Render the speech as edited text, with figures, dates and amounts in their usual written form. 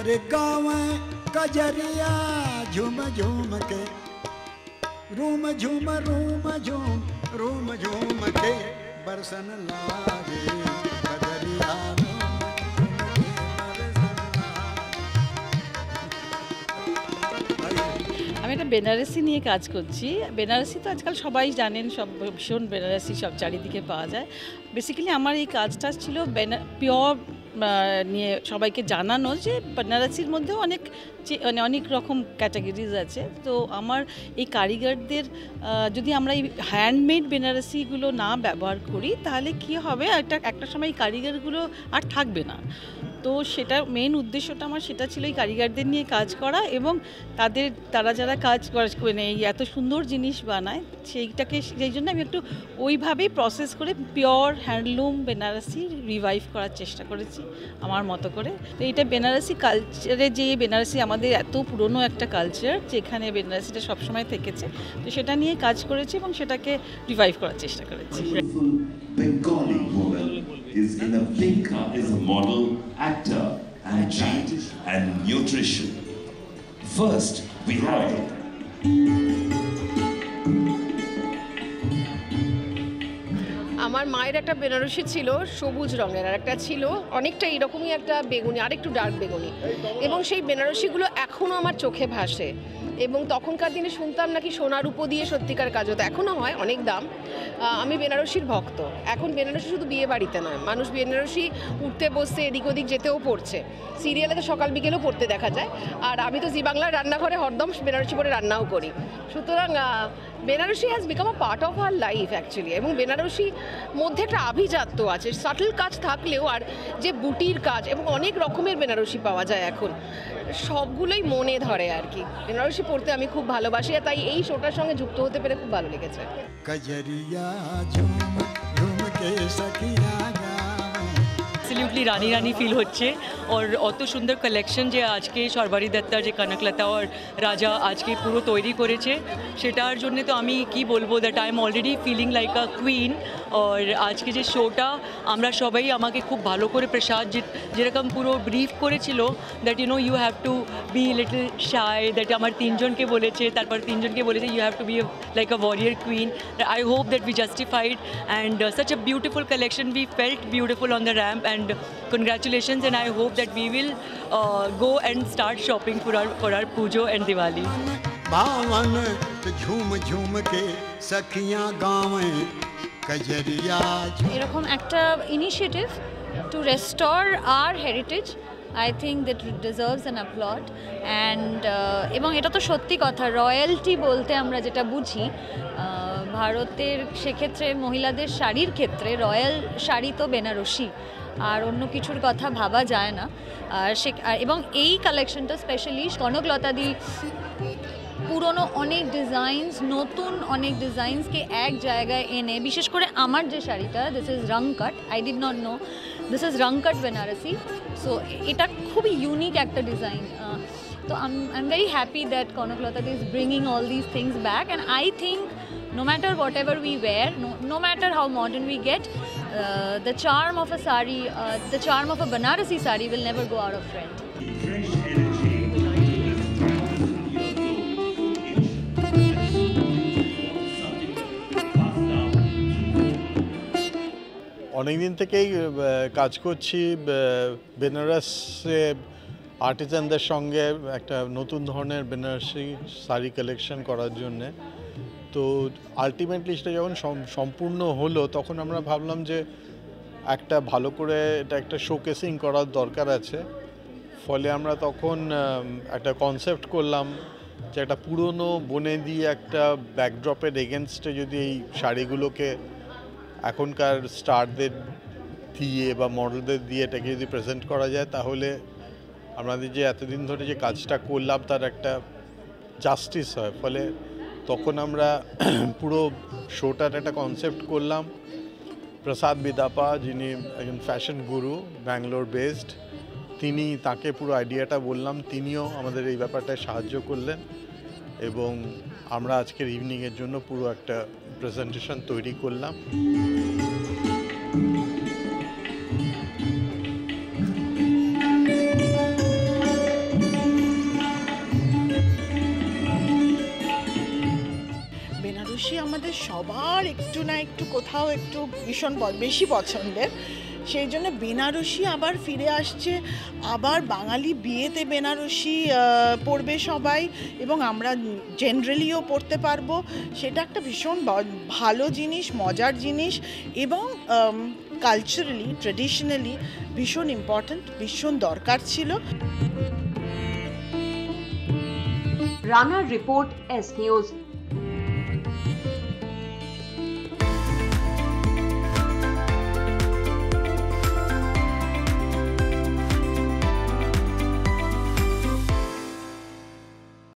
अरे गाँव कजरिया झूम झूम के रूम झूम के बरसन लागे कजरिया আমি একটা বেনারসি নিয়ে কাজ করছি। বেনারসি তো আজকাল সবাই জানেন, সব ভীষণ বেনারসি সব চারিদিকে পাওয়া যায়। বেসিক্যালি আমার এই কাজটা ছিল পিওর নিয়ে সবাইকে জানানো যে বেনারসির মধ্যেও মানে অনেক রকম ক্যাটাগরিজ আছে। তো আমার এই কারিগরদের যদি আমরা এই হ্যান্ডমেড বেনারসিগুলো না ব্যবহার করি তাহলে কি হবে, একটা সময় এই কারিগরগুলো আর থাকবে না। তো সেটা মেন উদ্দেশ্যটা আমার সেটা ছিল, এই কারিগরদের নিয়ে কাজ করা এবং তারা যারা কাজ মানে এই এত সুন্দর জিনিস বানায় সেই জন্য আমি একটু ওইভাবেই প্রসেস করে পিওর হ্যান্ডলুম বেনারসি রিভাইভ করার চেষ্টা করেছি আমার মতো করে। তো এইটা বেনারসি কালচারে, যে বেনারসি আমাদের এত পুরনো একটা কালচার যেখানে বেনারসিটা সবসময় থেকেছে, তো সেটা নিয়ে কাজ করেছি এবং সেটাকে রিভাইভ করার চেষ্টা করেছি। Is in a pink is a model, actor, and child and nutrition. First, we have আমার মায়ের একটা বেনারসি ছিল সবুজ রঙের, আর একটা ছিল অনেকটা এরকমই একটা বেগুনি, আর একটু ডার্ক বেগুনি, এবং সেই বেনারসিগুলো এখনও আমার চোখে ভাসে। এবং তখনকার দিনে শুনতাম নাকি সোনার রূপো দিয়ে সত্যিকার কাজ হতো, এখনও হয়, অনেক দাম। আমি বেনারসির ভক্ত। এখন বেনারসি শুধু বিয়ে বাড়িতে নয়, মানুষ বেনারসি উঠতে বসতে এদিক ওদিক যেতেও পড়ছে, সিরিয়ালে তো সকাল বিকেলেও পড়তে দেখা যায়। আর আমি তো জি বাংলার রান্নাঘরে হরদম বেনারসি পরে রান্নাও করি। সুতরাং Banarasi has become a part of our life actually. এবং বেনারসি মধ্যে একটা আভিজাত্য আছে, সাটল কাজ থাকলেও, আর যে বুটির কাজ, এবং অনেক রকমের বেনারসি পাওয়া যায় এখন, সবগুলোই মনে ধরে আর কি। বেনারসি পড়তে আমি খুব ভালোবাসি, আর তাই এই শোটার সঙ্গে যুক্ত হতে পেরে খুব ভালো লেগেছে। कजरिया झूम झूम के सखिया एब्सोल्युटली रानी रानी फील होच्छे और অত সুন্দর কালেকশন যে আজকে সর্বারি দত্তা যে কনকলতা আর রাজা আজকে পুরো তৈরি করেছে, সেটার জন্য তো আমি কি বলবো, that I am already feeling like a queen. আর আজকে যে শোটা আমরা সবাই, আমাকে খুব ভালো করে প্রসাদ যেরকম পুরো ব্রিফ করেছিল, that you have to be little shy, that আমার তিনজনকে বলেছে, তারপর তিনজনকে বলেছে you have to be like a warrior queen. I hope that we justified and such a beautiful collection. We felt beautiful on the ramp and congratulations, and I hope that we will go and start shopping for our Pujo and Diwali. भावन झूम झूम के सखियां गावें कजरिया। এরকম একটা initiative to restore our heritage, I think that deserves an applause. And এবং এটা তো সত্যি কথা, রয়্যালটি বলতে আমরা যেটা বুঝি ভারতের, সেক্ষেত্রে মহিলাদের শাড়ির ক্ষেত্রে রয়্যাল শাড়ি তো বেনারসি, আর অন্য কিছুর কথা ভাবা যায় না। আর এবং এই কালেকশনটা স্পেশালি কনকলতাদি পুরনো অনেক ডিজাইনস, নতুন অনেক ডিজাইনসকে এক জায়গায় এনে, বিশেষ করে আমার যে শাড়িটা, this is wrong cut, I did not know this is wrong cut Banarasi. So এটা খুবই ইউনিক একটা ডিজাইন। তো I am very happy that কনকলতাদি is bringing all this things back, and I think no matter whatever we wear, no matter how modern we get, the charm of a sari, the charm of a Banarasi sari will never go out of trend. অনেক দিন থেকেই কাজ করছি বেনারসে আর্টিজানদের সঙ্গে একটা নতুন ধরনের Banarasi sari collection করার জন্যে। তো আলটিমেটলি সেটা যখন সম্পূর্ণ হলো, তখন আমরা ভাবলাম যে একটা ভালো করে এটা একটা শোকেসিং করার দরকার আছে। ফলে আমরা তখন একটা কনসেপ্ট করলাম যে একটা পুরনো বনে দিয়ে একটা ব্যাকড্রপের এগেনস্টে যদি এই শাড়িগুলোকে এখনকার স্টারদের দিয়ে বা মডেলদের দিয়ে এটাকে যদি প্রেজেন্ট করা যায়, তাহলে আমাদের যে এতদিন ধরে যে কাজটা করলাম তার একটা জাস্টিস হয়। ফলে তখন আমরা পুরো শোটার একটা কনসেপ্ট করলাম। প্রসাদ বিদাপা, যিনি একজন ফ্যাশন গুরু, ব্যাঙ্গালোর বেসড, তাকে পুরো আইডিয়াটা বললাম, তিনিও আমাদের এই ব্যাপারটায় সাহায্য করলেন এবং আমরা আজকের ইভিনিংয়ের জন্য পুরো একটা প্রেজেন্টেশন তৈরি করলাম। সবার একটু না একটু কোথাও একটু ভীষণ বেশি পছন্দের, সেই জন্য বেনারসি আবার ফিরে আসছে, আবার বাঙালি বিয়েতে বেনারসি পরবে সবাই, এবং আমরা জেনারেলিও পরতে পারবো। সেটা একটা ভীষণ ভালো জিনিস, মজার জিনিস, এবং কালচারালি ট্রেডিশনালি ভীষণ ইম্পর্ট্যান্ট, ভীষণ দরকার ছিল। রানার রিপোর্ট, এস নিউজ।